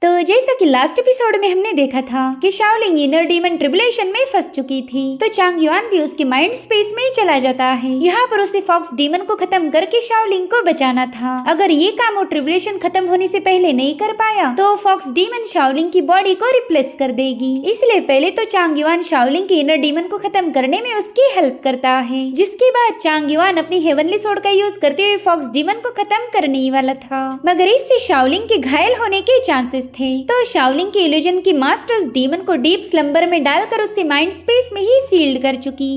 तो जैसा कि लास्ट एपिसोड में हमने देखा था कि शाओलिंग इनर डीमन ट्रिबुलेशन में फंस चुकी थी, तो चांग युआन भी उसके माइंड स्पेस में चला जाता है। यहाँ पर उसे फॉक्स डीमन को खत्म करके शाओलिंग को बचाना था। अगर ये काम वो ट्रिबुलेशन खत्म होने से पहले नहीं कर पाया तो फॉक्स डीमन शाओलिंग की बॉडी को रिप्लेस कर देगी। इसलिए पहले तो चांग युआन शाओलिंग के इनर डीमन को खत्म करने में उसकी हेल्प करता है, जिसके बाद चांग युआन अपनी हेवनली सोर्ड का यूज करते हुए फॉक्स डीमन को खत्म करने वाला था, मगर इससे शाओलिंग के घायल होने के चांसेस थे। तो शाओलिंग के इल्यूजन की मास्टर उस डीमन को डीप स्लंबर में डालकर उससे माइंड स्पेस में ही सील्ड कर चुकी।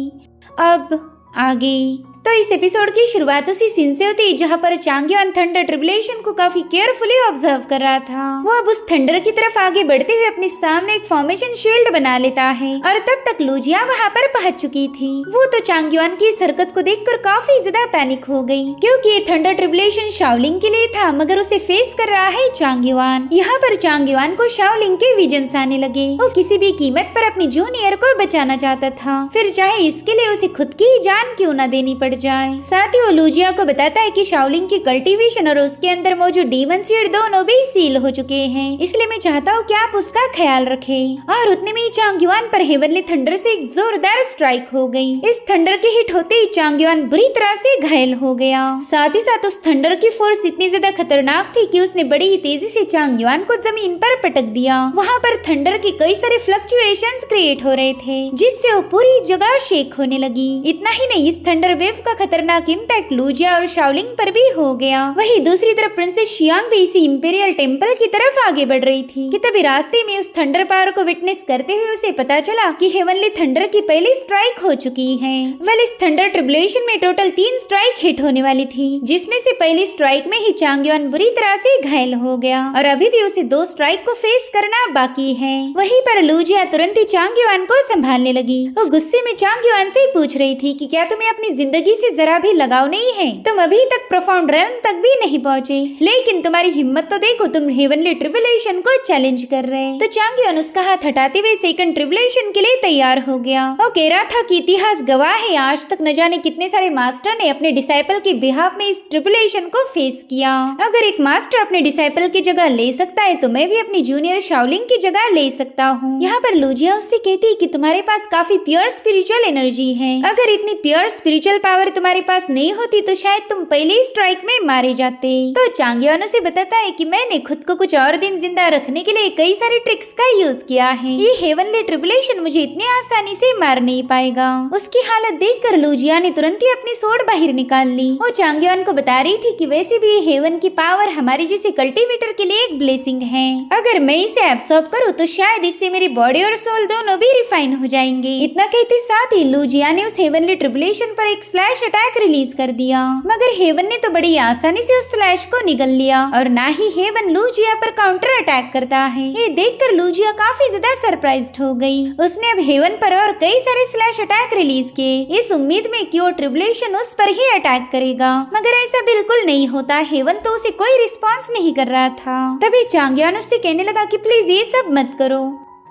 अब आगे तो इस एपिसोड की शुरुआत उसी सीन से होती है जहाँ पर चांग युआन थंडर ट्रिबुलेशन को काफी केयरफुली ऑब्जर्व कर रहा था। वो अब उस थंडर की तरफ आगे बढ़ते हुए अपने सामने एक फॉर्मेशन शील्ड बना लेता है और तब तक लुजिया वहाँ पर पहुंच चुकी थी। वो तो चांग युआन की इस हरकत को देखकर काफी ज्यादा पैनिक हो गई, क्योंकि ये थंडर ट्रिबुलेशन शाओलिंग के लिए था, मगर उसे फेस कर रहा है चांग युआन। यहाँ पर चांग युआन को शाओलिंग के विजन्स आने लगे। वो किसी भी कीमत पर अपनी जूनियर को बचाना चाहता था, फिर चाहे इसके लिए उसे खुद की जान क्यों न देनी पड़ जाए। साथ ही वो लुजिया को बताता है कि शाओलिंग की कल्टीवेशन और उसके अंदर मौजूद डीमन सीड दोनों भी सील हो चुके हैं, इसलिए मैं चाहता हूँ कि आप उसका ख्याल रखें। और उतने में चांग युआन पर हेवनली थंडर से एक जोरदार स्ट्राइक हो गई। इस थंडर के हिट होते ही चांग युआन बुरी तरह से घायल हो गया। साथ ही साथ उस थंडर की फोर्स इतनी ज्यादा खतरनाक थी कि उसने बड़ी ही तेजी से चांग युआन को जमीन पर पटक दिया। वहाँ पर थंडर के कई सारे फ्लक्चुएशंस क्रिएट हो रहे थे, जिससे वो पूरी जगह शेक होने लगी। इतना ही नहीं, इस थंडर वेव का खतरनाक इम्पैक्ट लुजिया और शाओलिंग पर भी हो गया। वहीं दूसरी तरफ प्रिंसेस शियांग भी इसी इंपीरियल टेंपल की तरफ आगे बढ़ रही थी कि तभी रास्ते में उस थंडर पावर को विटनेस करते हुए उसे पता चला कि हेवनली थंडर की पहली स्ट्राइक हो चुकी है। वेल, इस थंडर ट्रिबुलेशन में टोटल 3 स्ट्राइक हिट होने वाली थी, जिसमें से पहली स्ट्राइक में ही चांग युआन बुरी तरह से घायल हो गया और अभी भी उसे 2 स्ट्राइक को फेस करना बाकी है। वहीं पर लुजिया तुरंत ही चांग युआन को संभालने लगी। वो गुस्से में चांग युआन से पूछ रही थी कि क्या तुम्हें अपनी जिंदगी से जरा भी लगाव नहीं है? तुम अभी तक प्रोफाउंड रेल्म तक भी नहीं पहुंचे, लेकिन तुम्हारी हिम्मत तो देखो, तुम हेवनली ट्रिबुलेशन को चैलेंज कर रहे। तो चांग युआन उसका हाथ हटाते हुए सेकंड ट्रिबुलेशन के लिए तैयार हो गया। वो कह रहा था कि इतिहास गवाह है, आज तक न जाने कितने सारे मास्टर ने अपने डिसाइपल के बिहाफ में इस ट्रिबुलेशन को फेस किया। अगर एक मास्टर अपने डिसाइपल की जगह ले सकता है तो मैं भी अपनी जूनियर शाओलिंग की जगह ले सकता हूँ। यहाँ पर लुजिया उससे कहती कि तुम्हारे पास काफी प्योर स्पिरिचुअल एनर्जी है। अगर इतनी प्योर स्पिरिचुअल पावर तुम्हारे पास नहीं होती तो शायद तुम पहले ही स्ट्राइक में मारे जाते। तो चांग युआन उसे बताता है कि मैंने खुद को कुछ और दिन जिंदा रखने के लिए कई सारे ट्रिक्स का यूज किया है। ये हेवनली ट्रिबुलेशन मुझे इतनी आसानी से मार नहीं पाएगा। उसकी हालत देखकर लुजिया ने तुरंत ही अपनी सोर्ड बाहर निकाल ली। वो चांग युआन को बता रही थी कि वैसे भी हेवन की पावर हमारे जैसे कल्टीवेटर के लिए एक ब्लेसिंग है। अगर मैं इसे एब्सॉर्ब करूँ तो शायद इससे मेरी बॉडी और सोल दोनों भी रिफाइन हो जाएंगे। इतना कहते साथ ही लुजिया ने उस हेवनली ट्रिबुलेशन पर एक स्लैश अटैक रिलीज कर दिया, मगर हेवन ने तो बड़ी आसानी से उस स्लैश को निगल लिया और ना ही हेवन लुजिया पर काउंटर अटैक करता है। ये देखकर लुजिया काफी ज्यादा सरप्राइज्ड हो गई। उसने अब हेवन पर और कई सारे स्लैश अटैक रिलीज किए, इस उम्मीद में कि वो ट्रिबुलेशन उस पर ही अटैक करेगा, मगर ऐसा बिल्कुल नहीं होता। हेवन तो उसे कोई रिस्पॉन्स नहीं कर रहा था। तभी चांग युआन उससे कहने लगा कि प्लीज ये सब मत करो,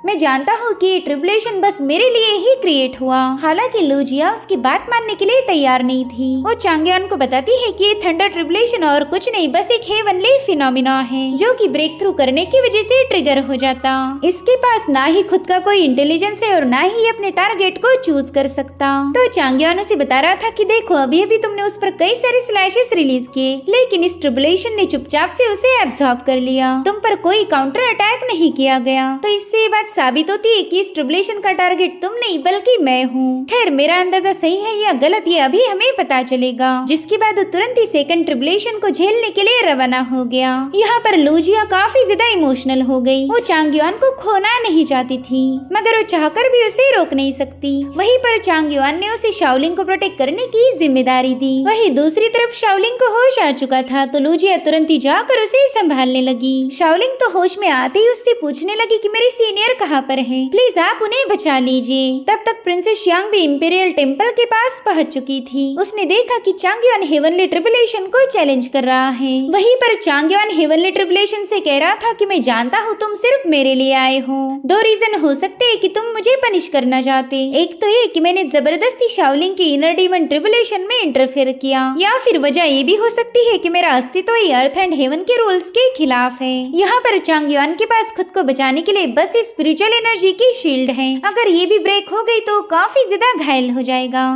मैं जानता हूँ कि ये ट्रिबुलेशन बस मेरे लिए ही क्रिएट हुआ। हालांकि लुजिया उसकी बात मानने के लिए तैयार नहीं थी। वो चांग युआन को बताती है कि ये थंडर ट्रिबुलेशन और कुछ नहीं, बस एक हेवनली फिनोमिना है जो कि ब्रेक थ्रू करने की वजह से ट्रिगर हो जाता। इसके पास ना ही खुद का कोई इंटेलिजेंस है और ना ही अपने टारगेट को चूज कर सकता। तो चांग युआन उसे बता रहा था कि देखो, अभी अभी तुमने उस पर कई सारे स्लैशेस रिलीज किए, लेकिन इस ट्रिबुलेशन ने चुपचाप से उसे एब्सॉर्ब कर लिया। तुम पर कोई काउंटर अटैक नहीं किया गया। तो इससे ये बात साबित होती है कि इस ट्रिबुलेशन का टारगेट तुम नहीं बल्कि मैं हूँ। खैर, मेरा अंदाजा सही है या गलत ये अभी हमें पता चलेगा। जिसके बाद वो तुरंत ही सेकंड ट्रिबुलेशन को झेलने के लिए रवाना हो गया। यहाँ पर लुजिया काफी ज्यादा इमोशनल हो गई। वो चांग युआन को खोना नहीं चाहती थी, मगर वो चाहकर भी उसे रोक नहीं सकती। वहीं पर चांग युआन ने उसे शाओलिंग को प्रोटेक्ट करने की जिम्मेदारी दी। वहीं दूसरी तरफ शाओलिंग को होश आ चुका था, तो लुजिया तुरंत ही जाकर उसे संभालने लगी। शाओलिंग तो होश में आते ही उससे पूछने लगी कि मेरी सीनियर कहाँ पर है, प्लीज आप उन्हें बचा लीजिए। तब तक प्रिंसेस यांग भी इंपीरियल टेम्पल के पास पहुँच चुकी थी। उसने देखा कि चांग युआन हेवनली ट्रिबुलेशन को चैलेंज कर रहा है। वहीं पर चांग युआन हेवनली ट्रिबुलेशन से कह रहा था कि मैं जानता हूँ तुम सिर्फ मेरे लिए आए हो। दो रीजन हो सकते हैं कि तुम मुझे पनिश करना चाहते। एक तो ये कि मैंने जबरदस्ती शाओलिंग की इनर डीमन ट्रिबुलेशन में इंटरफेयर किया, या फिर वजह ये भी हो सकती है कि मेरा अस्तित्व ही अर्थ एंड हेवन के रूल्स के खिलाफ है। यहाँ पर चांग युआन के पास खुद को बचाने के लिए बस स्पिरिचुअल एनर्जी की शील्ड है। अगर ये भी ब्रेक हो गई तो काफी ज्यादा घायल हो जाएगा।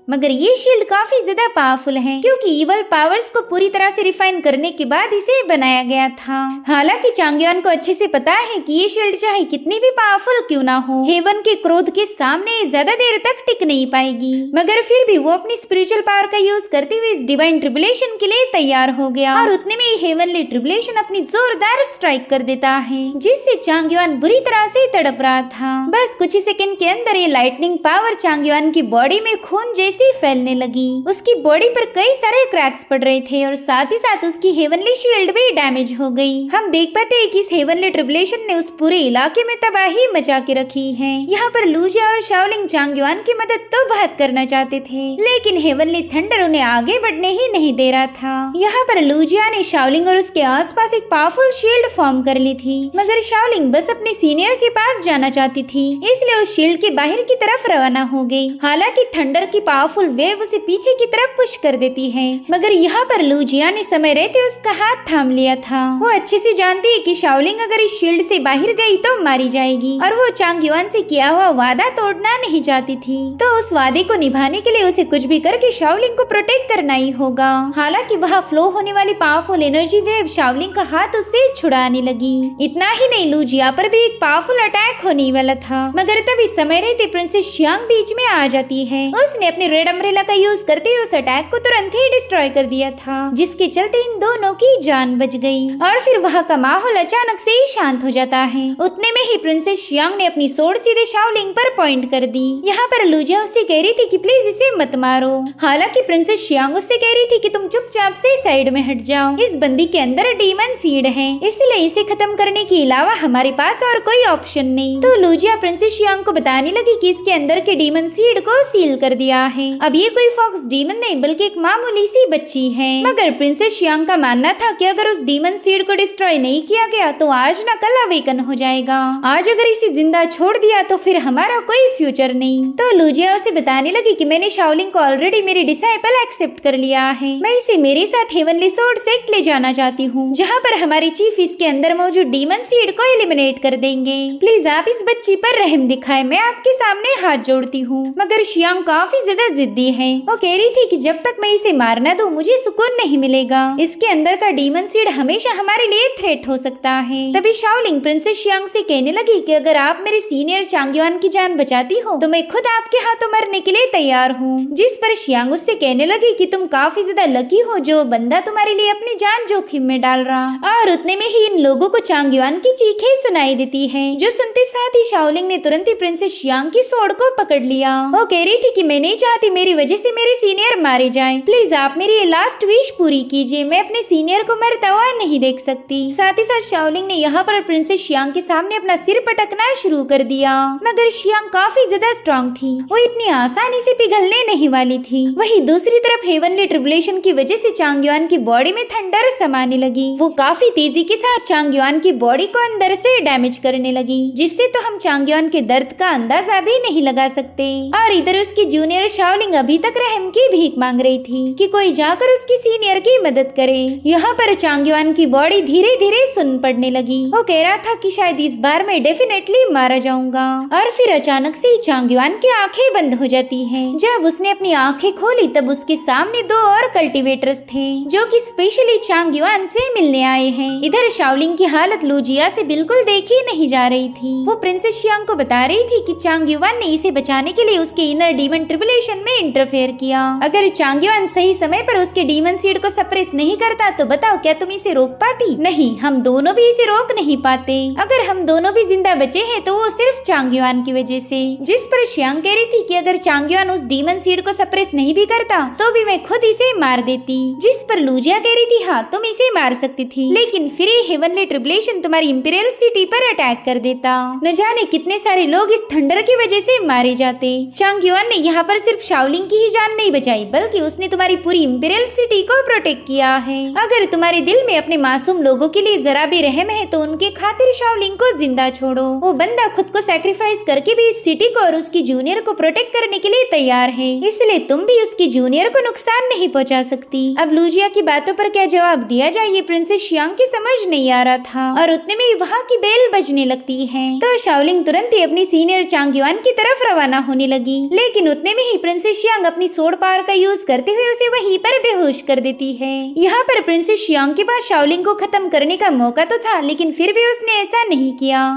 मगर ये शील्ड काफी ज्यादा पावरफुल है क्योंकि इवल पावर्स को पूरी तरह से रिफाइन करने के बाद इसे बनाया गया था। हालांकि चांग युआन को अच्छे से पता है कि ये शील्ड चाहे कितनी भी पावरफुल क्यों ना हो, हेवन के क्रोध के सामने ज्यादा देर तक टिक नहीं पाएगी। मगर फिर भी वो अपनी स्पिरिचुअल पावर का यूज करते हुए इस डिवाइन ट्रिबुलेशन के लिए तैयार हो गया और उतने में हेवनली ट्रिबुलेशन अपनी जोरदार स्ट्राइक कर देता है, जिससे चांग युआन बुरी तरह से तड़प रहा था। बस कुछ ही सेकंड के अंदर ये लाइटनिंग पावर चांग युआन की बॉडी में खून जैसे फैलने लगी। उसकी बॉडी पर कई सारे क्रैक्स पड़ रहे थे और साथ ही साथ उसकी हेवनली शील्ड भी डैमेज हो गई। हम देख पाते हैं कि इस हेवनली ट्रिबुलेशन ने उस पूरे इलाके में तबाही मचा के रखी है। यहाँ पर लूजिया और शाओलिंग चांग युआन की मदद तो बहुत करना चाहते थे, लेकिन हेवनली थंडर उन्हें आगे बढ़ने ही नहीं दे रहा था। यहाँ पर लूजिया ने शाओलिंग और उसके आसपास एक पावरफुल शील्ड फॉर्म कर ली थी, मगर शाओलिंग बस अपने सीनियर के पास जाना चाहती थी, इसलिए उस शील्ड के बाहर की तरफ रवाना हो गई। हालांकि थंडर की पावरफुल वेव उसे पीछे की तरफ पुश कर देती है, मगर यहाँ पर लूजिया ने समय रहते उसका हाथ थाम लिया था। वो अच्छे से जानती है कि शाओलिंग अगर इस शील्ड से बाहर गई तो मारी जाएगी और वो चांग युआन से किया हुआ वादा तोड़ना नहीं चाहती थी। तो उस वादे को निभाने के लिए उसे कुछ भी करके शाओलिंग को प्रोटेक्ट करना ही होगा। हालांकि वहाँ फ्लो होने वाली पावरफुल एनर्जी वेव शाओलिंग का हाथ उससे छुड़ाने लगी। इतना ही नहीं, लूजिया पर भी एक पावरफुल अटैक होने वाला था, मगर तभी समय रहते प्रिंसेस यांग बीच में आ जाती है। उसने अपने रेड अम्ब्रेला का यूज करते हुए उस अटैक को तुरंत ही डिस्ट्रॉय कर दिया था, जिसके चलते इन दोनों की जान बच गई और फिर वहाँ का माहौल अचानक से ही शांत हो जाता है। उतने में ही प्रिंसेस यांग ने अपनी सोर्ड सीधे शाओलिंग पर पॉइंट कर दी। यहाँ पर लूजिया उससे कह रही थी कि प्लीज इसे मत मारो। हालांकि प्रिंसेस यांग उससे कह रही थी कि तुम चुपचाप से साइड में हट जाओ, इस बंदी के अंदर डीमन सीड है, इसलिए इसे खत्म करने के अलावा हमारे पास और कोई ऑप्शन नहीं। तो लूजिया प्रिंसेस यांग को बताने लगी कि इसके अंदर के डीमन सीड को सील कर दिया है। अब ये कोई फॉक्स डीमन नहीं बल्कि एक मामूली सी बच्ची है। मगर प्रिंसेस यांग का मानना था कि अगर उस डीमन सीड को डिस्ट्रॉय नहीं किया गया तो आज न कल अवेकन हो जाएगा। आज अगर इसे जिंदा छोड़ दिया तो फिर हमारा कोई फ्यूचर नहीं। तो लूजिया उसे बताने लगी कि मैंने शाओलिंग को ऑलरेडी मेरी डिसाइपल एक्सेप्ट कर लिया है। मैं इसे मेरे साथ हेवनली सोर्ड सेक्ट ले जाना चाहती हूँ, जहाँ पर हमारी चीफ इसके अंदर मौजूद डीमन सीड को एलिमिनेट कर देंगे। प्लीज आप इस बच्ची पर रहम दिखाए, मैं आपके सामने हाथ जोड़ती हूँ। मगर शियांग काफी ज्यादा जिद्दी है। वो कह रही थी कि जब तक मैं इसे मार न दूं मुझे सुकून नहीं मिलेगा। इसके अंदर का डीमन सीड हमेशा हमारे लिए थ्रेट हो सकता है। तभी शाओलिंग प्रिंसेस यांग से कहने लगी कि अगर आप मेरे सीनियर चांग युआन की जान बचाती हो तो मैं खुद आपके हाथों मरने के लिए तैयार हूँ। जिस पर शियांग उससे कहने लगी कि तुम काफी ज्यादा लकी हो जो बंदा तुम्हारे लिए अपनी जान जोखिम में डाल रहा। और उतने में ही इन लोगों को चांग युआन की चीखें सुनाई देती है, जो सुनते साथ ही शाओलिंग ने तुरंत ही प्रिंसेस यांग की सोड को पकड़ लिया। वो कह रही थी कि मैं नहीं चाहती मेरी वजह से मेरे सीनियर मारे जाएं। प्लीज आप मेरी ये लास्ट विश पूरी कीजिए, मैं अपने सीनियर को मरता हुआ नहीं देख सकती। साथ ही साथ शाओलिंग ने यहाँ पर प्रिंसेस शियांग के सामने अपना सिर पटकना शुरू कर दिया। मगर शियांग काफी ज्यादा स्ट्रॉन्ग थी, वो इतनी आसानी से पिघलने नहीं वाली थी। वहीं दूसरी तरफ हेवनली ट्रिबुलेशन की वजह से चांग युआन की बॉडी में थंडर समाने लगी। वो काफी तेजी के साथ चांग युआन की बॉडी को अंदर से डैमेज करने लगी, जिससे तो हम चांग युआन के दर्द का अंदाजा भी नहीं लगा सकते। और इधर उसकी जूनियर शाओलिंग अभी तक रहम की भीख मांग रही थी कि कोई जाकर उसकी सीनियर की मदद करे। यहाँ पर चांग युआन की बॉडी धीरे धीरे सुन पड़ने लगी। वो कह रहा था कि शायद इस बार मैं डेफिनेटली मारा जाऊंगा। और फिर अचानक से चांग युआन की आंखें बंद हो जाती हैं। जब उसने अपनी आंखें खोली तब उसके सामने दो और कल्टीवेटर्स थे, जो कि स्पेशली चांग युआन से मिलने आए हैं। इधर शाओलिंग की हालत लूजिया से बिल्कुल देखी नहीं जा रही थी। वो प्रिंसेस शियांग को बता रही थी कि चांग युआन ने इसे बचाने के लिए उसके इनर डीमन ट्रिबुलेशन में इंटरफेयर किया। अगर चांग युआन सही समय पर उसके डीमन सीड को सप्रेस नहीं करता तो बताओ क्या तुम इसे रोक पाती? नहीं, हम दोनों भी इसे रोक नहीं पाते। अगर हम दोनों भी जिंदा बचे हैं तो वो सिर्फ चांग युआन की वजह से। जिस पर शियांग कह रही थी कि अगर चांग युआन उस डीमन सीड को सप्रेस नहीं भी करता तो भी मैं खुद इसे मार देती। जिस पर लूजिया कह रही थी हाँ तुम इसे मार सकती थी, लेकिन फिर ये हेवनली ट्रिब्यूलेशन तुम्हारी इंपीरियल सिटी पर अटैक कर देता। न जाने कितने सारे लोग इस थंडर की वजह से मारे जाते। चांग युआन ने यहाँ पर सिर्फ शाओलिंग की ही जान नहीं बचाई, बल्कि उसने तुम्हारी पूरी इंपीरियल सिटी को प्रोटेक्ट किया है। अगर तुम्हारे दिल में अपने मासूम लोगों के लिए जरा भी रहम है तो उनके खातिर शाओलिंग को जिंदा छोड़ो। वो बंदा खुद को सैक्रिफाइस करके भी इस सिटी को और उसकी जूनियर को प्रोटेक्ट करने के लिए तैयार है, इसलिए तुम भी उसकी जूनियर को नुकसान नहीं पहुंचा सकती। अब लूजिया की बातों पर क्या जवाब दिया जाए ये प्रिंसेस शियांग की समझ नहीं आ रहा था, और उतने में वहाँ की बेल बजने लगती है। तो शाओलिंग तुरंत ही अपनी सीनियर चांग युआन की तरफ रवाना होने लगी, लेकिन उतने में ही प्रिंसेस शियांग अपनी सोड पावर का यूज करते हुए उसे वहीं पर बेहोश कर देती है। यहाँ पर प्रिंसेस शियांग के पास शाओलिंग को खत्म करने का मौका तो था, लेकिन फिर भी उसने ऐसा नहीं किया।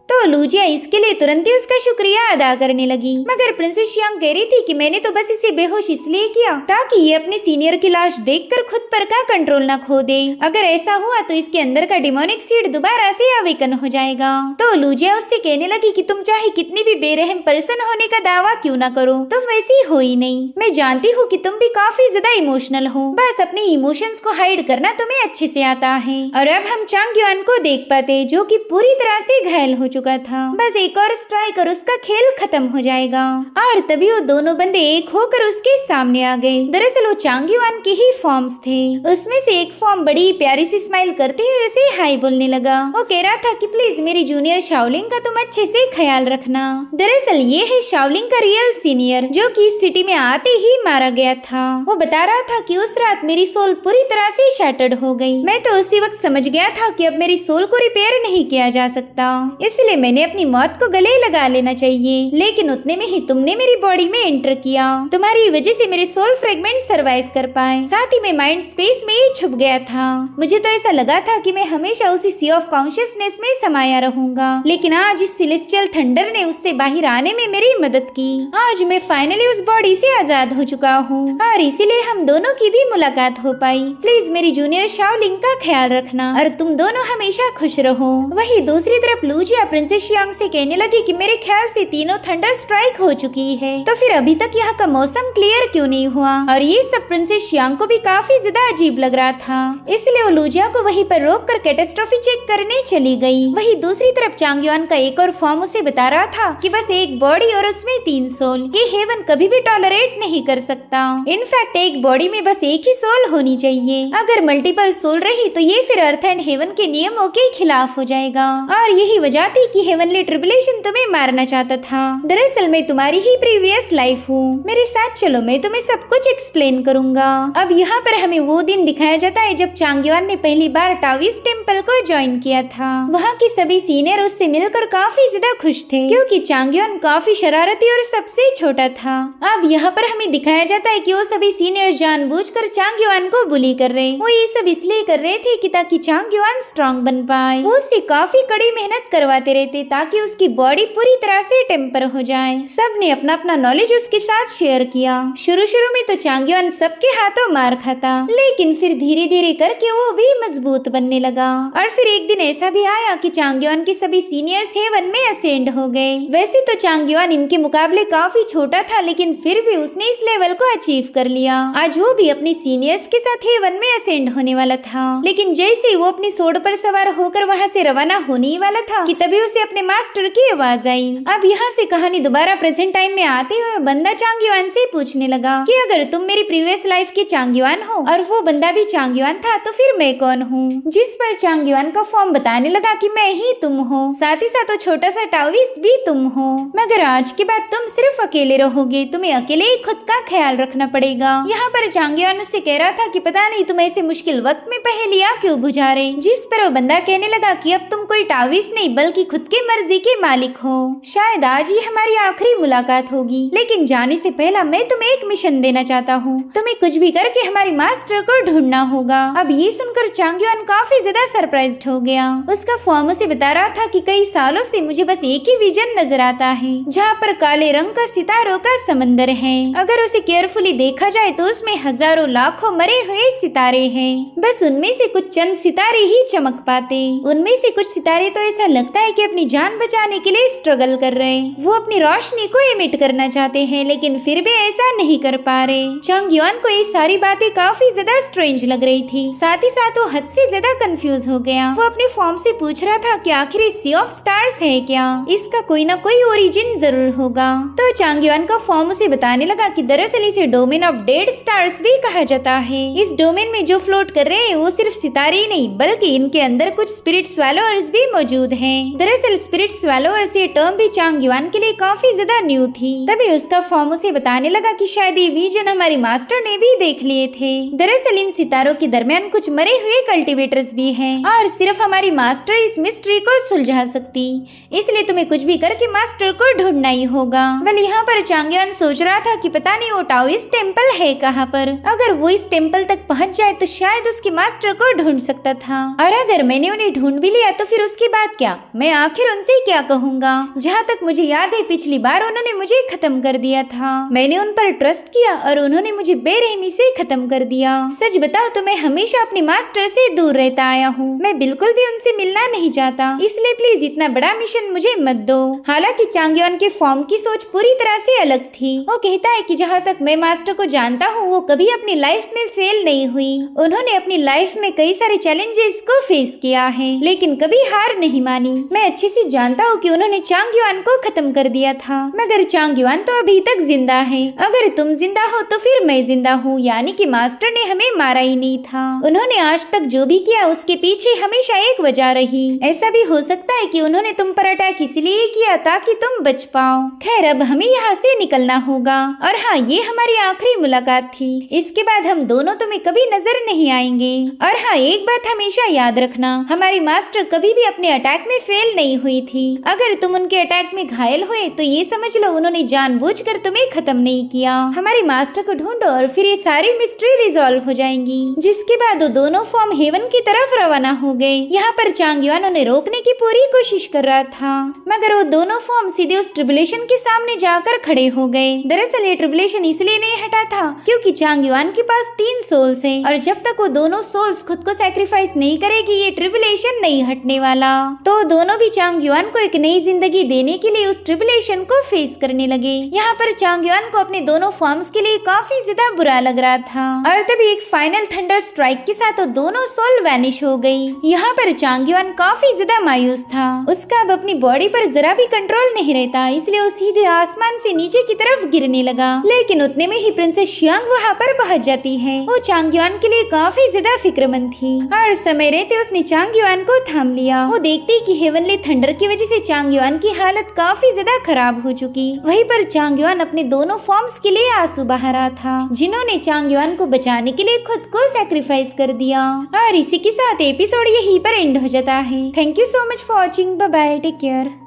तो लूजिया इसके लिए तुरंत ही उसका शुक्रिया अदा करने लगी, मगर प्रिंसेस शियांग कह रही थी कि मैंने तो बस इसे बेहोश इसलिए किया ताकि ये अपने सीनियर की लाश देखकर खुद पर का कंट्रोल न खो दे। अगर ऐसा हुआ तो इसके अंदर का डिमोनिक सीड दोबारा से अवेकन हो जाएगा। तो लूजिया उससे कहने लगी कि तुम चाहे कितनी भी बेरहम पर्सन होने का दावा क्यों न करो, तुम वैसी हो ही नहीं। मैं जानती हूँ कि तुम भी काफी ज्यादा इमोशनल हो, बस अपने इमोशंस को हाइड करना तुम्हें अच्छे से आता है। और अब हम चांग युआन को देख पाते जो कि पूरी तरह से घायल हो चुका था। बस एक और स्ट्राइक और उसका खेल खत्म हो जाएगा। और तभी वो दोनों बंदे एक होकर उसके सामने आ गए। दरअसल वो चांग युआन के ही फॉर्म्स थे। उसमें से एक फॉर्म बड़ी प्यारी सी स्माइल करते हुए उसे हाय बोलने लगा। वो कह रहा था कि प्लीज मेरी जूनियर शाओलिंग का तुम अच्छे से ख्याल रखना। दरअसल ये है शाओलिंग का रियल सीनियर जो कि इस सिटी में आते ही मारा गया था। वो बता रहा था कि उस रात मेरी सोल पूरी तरह से शैटर्ड हो गई। मैं तो उसी वक्त समझ गया था कि अब मेरी सोल को रिपेयर नहीं किया जा सकता, इसलिए मैंने अपनी मौत को गले लगा लेना चाहिए। लेकिन उतने में ही तुमने मेरी बॉडी में एंटर किया। तुम्हारी वजह से मेरे सोल फ्रेगमेंट सरवाइव कर पाए, साथ ही मैं माइंड स्पेस में ही छुप गया था। मुझे तो ऐसा लगा था कि मैं हमेशा उसी सी ऑफ कॉन्शियसनेस में समाया रहूंगा, लेकिन आज इस सेलेस्टियल थंडर ने उससे बाहर आने में मेरी मदद की। आज मैं फाइनली उस बॉडी से आजाद हो चुका हूँ और इसीलिए हम दोनों की भी मुलाकात हो पाई। प्लीज मेरी जूनियर शाओलिंग का ख्याल रखना और तुम दोनों हमेशा खुश रहो। वही दूसरी तरफ लूजिया प्रिंसेस शियांग से कहने लगी कि मेरे ख्याल से तीनों थंडर स्ट्राइक हो चुकी है, तो फिर अभी तक यहाँ का मौसम क्लियर क्यों नहीं हुआ? और ये सब प्रिंसेस शियांग को भी काफी ज्यादा अजीब लग रहा था, इसलिए वो लूजिया को वहीं पर रोक कर कैटास्ट्रोफी चेक करने चली गई। वही दूसरी तरफ चांग युआन का एक और फॉर्म उसे बता रहा था कि बस एक बॉडी और उसमें 3 सोल, ये हेवन कभी भी टॉलरेट नहीं कर सकता। इनफैक्ट एक बॉडी में बस एक ही सोल होनी चाहिए। अगर मल्टीपल सोल रही तो ये फिर अर्थ एंड हेवन के नियमों के खिलाफ हो जाएगा, और यही वजह थी कि हेवनली ट्रिब्यूलेशन तुम्हें मारना चाहता था। दरअसल मैं तुम्हारी ही प्रीवियस लाइफ हूँ, मेरे साथ चलो, मैं तुम्हें सब कुछ एक्सप्लेन करूंगा। अब यहाँ पर हमें वो दिन दिखाया जाता है जब चांग युआन ने पहली बार टाओइस्ट टेम्पल को ज्वाइन किया था। वहाँ के सभी सीनियर उससे मिलकर काफी ज्यादा खुश थे, क्योंकि चांग युआन काफी शरारती और सबसे छोटा था। अब यहाँ पर हमें दिखाया जाता है कि वो सभी सीनियर जानबूझकर चांग युआन को बुली कर रहे। वो ये सब इसलिए कर रहे थे कि ताकि चांग युआन स्ट्रॉन्ग बन पाए। वो उससे काफी कड़ी मेहनत करवाते रहते ताकि उसकी बॉडी पूरी तरह से टेम्पर हो जाए। सब ने अपना अपना नॉलेज उसके साथ शेयर किया। शुरू में तो चांग युआन सबके हाथों मार खाता, लेकिन फिर धीरे धीरे करके वो भी मजबूत बनने लगा। और फिर एक दिन ऐसा भी आया कि चांग युआन के सभी सीनियर्स हेवन में असेंड हो गए। वैसे तो चांग युआन इनके मुकाबले काफी छोटा था, लेकिन फिर भी उसने इस लेवल को अचीव कर लिया। आज वो भी अपने सीनियर्स के साथ हेवन में असेंड होने वाला था, लेकिन जैसे वो अपनी सोड पर सवार होकर वहाँ से रवाना होने ही वाला था कि तभी उसे अपने मास्टर की आवाज आई। अब यहाँ से कहानी दोबारा प्रेजेंट टाइम में आते हुए बंदा चांग युआन से पूछने लगा कि अगर तुम मेरी प्रीवियस लाइफ के चांग युआन हो और वो बंदा भी चांग युआन था तो फिर मैं कौन हूँ? जिस पर चांग युआन का फॉर्म बताने लगा कि मैं ही तुम हो, साथ ही साथ वो छोटा सा टाओइस्ट भी तुम हो, मगर आज के बाद तुम सिर्फ अकेले रहोगे, तुम्हें अकेले ही खुद का ख्याल रखना पड़ेगा। यहाँ पर चांग युआन उससे कह रहा था कि पता नहीं तुम ऐसे मुश्किल वक्त में पहेलियां क्यों बुझा रहे, जिस पर वो बंदा कहने लगा कि अब तुम कोई टाओइस्ट नहीं बल्कि खुद के मर्जी के मालिक हो। शायद आज ही हमारी आखिरी मुलाकात होगी, लेकिन जाने से पहला मैं तुम्हें एक मिशन देना चाहता हूँ। तुम्हें कुछ भी करके हमारी मास्टर को ढूंढना होगा। अब ये सुनकर चांग युआन काफी ज्यादा सरप्राइज्ड हो गया। उसका फॉर्म उसे बता रहा था कि कई सालों से मुझे बस एक ही विजन नजर आता है, जहाँ पर काले रंग का सितारों का समंदर है। अगर उसे केयरफुली देखा जाए तो उसमें हजारों लाखों मरे हुए सितारे हैं। बस उनमें से कुछ चंद सितारे ही चमक पाते। उनमें से कुछ सितारे तो ऐसा लगता है कि अपनी जान बचाने के लिए स्ट्रगल कर रहे हैं। वो अपनी रोशनी को इमिट करना चाहते हैं, लेकिन फिर भी ऐसा नहीं कर पा रहे। चांग युआन को ये सारी बातें काफी ज्यादा स्ट्रेंज लग रही थी। साथ ही साथ वो हद से ज्यादा कंफ्यूज हो गया। वो अपने फॉर्म से पूछ रहा था कि आखिर सी ऑफ स्टार्स है क्या? इसका कोई ना कोई ओरिजिन जरूर होगा। तो चांग युआन का फॉर्म उसे बताने लगा कि दरअसल इसे डोमेन ऑफ डेड स्टार्स भी कहा जाता है। इस डोमेन में जो फ्लोट कर रहे हैं वो सिर्फ सितारे ही नहीं, बल्कि इनके अंदर कुछ स्पिरिट स्वैलोअर्स भी मौजूद हैं। दरअसल स्पिरिट स्वैलोअर्स ये टर्म भी चांग युआन के लिए काफी ज्यादा न्यू थी। तभी उसका फॉर्म उसे बताने लगा कि शायद ये विजन हमारी मास्टर ने भी देख लिए थे। दरअसल इन सितारों के दरमियान कुछ मरे हुए कल्टीवेटर्स भी हैं और सिर्फ हमारी मास्टर इस मिस्ट्री को सुलझा सकती। इसलिए तुम्हें कुछ भी करके मास्टर को ढूंढना ही होगा। वेल यहाँ पर चांग युआन सोच रहा था कि पता नहीं वो टाओइस्ट टेम्पल है कहाँ पर। अगर वो इस टेम्पल तक पहुँच जाए तो शायद उसके मास्टर को ढूंढ सकता था, और अगर मैंने उन्हें ढूंढ भी लिया तो फिर उसके बाद क्या? मैं आखिर उनसे क्या कहूँगा? जहाँ तक मुझे याद है पिछली बार उन्होंने मुझे खत्म कर दिया था। मैंने उन पर ट्रस्ट किया और उन्होंने मुझे बेरहमी से खत्म कर दिया। सच बताओ तो मैं हमेशा अपने मास्टर से दूर रहता आया हूँ। मैं बिल्कुल भी उनसे मिलना नहीं चाहता, इसलिए प्लीज इतना बड़ा मिशन मुझे मत दो। हालांकि चांग युआन के फॉर्म की सोच पूरी तरह से अलग थी। वो कहता है कि जहाँ तक मैं मास्टर को जानता हूँ वो कभी अपनी लाइफ में फेल नहीं हुई। उन्होंने अपनी लाइफ में कई सारे चैलेंजेस को फेस किया है, लेकिन कभी हार नहीं मानी। मैं अच्छे से जानता हूँ कि उन्होंने चांग युआन को खत्म कर दिया था, मगर चांग युआन तो अभी तक जिंदा है। अगर तुम जिंदा हो तो फिर मैं जिंदा हूँ, यानी कि मास्टर ने हमें मारा ही नहीं था। उन्होंने आज तक जो भी किया उसके पीछे हमेशा एक वजह रही। ऐसा भी हो सकता है कि उन्होंने तुम पर अटैक इसलिए किया ताकि तुम बच पाओ। खैर अब हमें यहाँ से निकलना होगा। और हाँ, ये हमारी आखिरी मुलाकात थी। इसके बाद हम दोनों तुम्हें कभी नजर नहीं आएंगे। और हाँ, एक बात हमेशा याद रखना, हमारी मास्टर कभी भी अपने अटैक में फेल नहीं हुई थी। अगर तुम उनके अटैक में घायल हुए तो ये समझ लो उन्होंने जानबूझकर तुम्हें खत्म नहीं किया। हमारी मास्टर को ढूंढो और फिर ये सारी मिस्ट्री रिजॉल्व हो जाएंगी। जिसके बाद वो दोनों फॉर्म हेवन की तरफ रवाना हो गए। यहाँ पर चांग युआन उन्हें रोकने की पूरी कोशिश कर रहा था, मगर वो दोनों फॉर्म सीधे उस ट्रिबुलेशन के सामने जाकर खड़े हो गए। दरअसल ये ट्रिबुलेशन इसलिए नहीं हटा था क्योंकि चांग युआन के पास 3 सोल्स हैं, और जब तक वो दोनों सोल्स खुद को सैक्रिफाइस नहीं करेगी ये ट्रिबुलेशन नहीं हटने वाला। तो दोनों भी चांग युआन को एक नई जिंदगी देने के लिए उस ट्रिबुलेशन को फेस करने लगे। यहाँ पर चांग युआन को अपने दोनों फॉर्म्स के लिए काफी ज्यादा बुरा लग रहा था, और तभी एक फाइनल थंडर स्ट्राइक के साथ वो दोनों सोल वैनिश हो गई। यहाँ पर चांग युआन काफी ज्यादा मायूस था। उसका अब अपनी बॉडी पर जरा भी कंट्रोल नहीं रहता, इसलिए वो सीधे आसमान से नीचे की तरफ गिरने लगा। लेकिन उतने में ही प्रिंसेस शियांग वहाँ पर पहुँच जाती है। वो चांग युआन के लिए काफी ज्यादा फिक्रमंद थी, और समय रहते उसने चांग युआन को थाम लिया। वो देखती कि हेवनली थंडर की वजह से चांग युआन की हालत काफी ज्यादा खराब हो चुकी। वहीं पर चांग युआन अपने दोनों फॉर्म्स के लिए आंसू बहा रहा था, जिन्होंने चांग युआन को बचाने के लिए खुद को सैक्रिफाइस कर दिया। और इसी के साथ एपिसोड यहीं पर एंड हो जाता है। Thank you so much for watching. Bye bye, take care.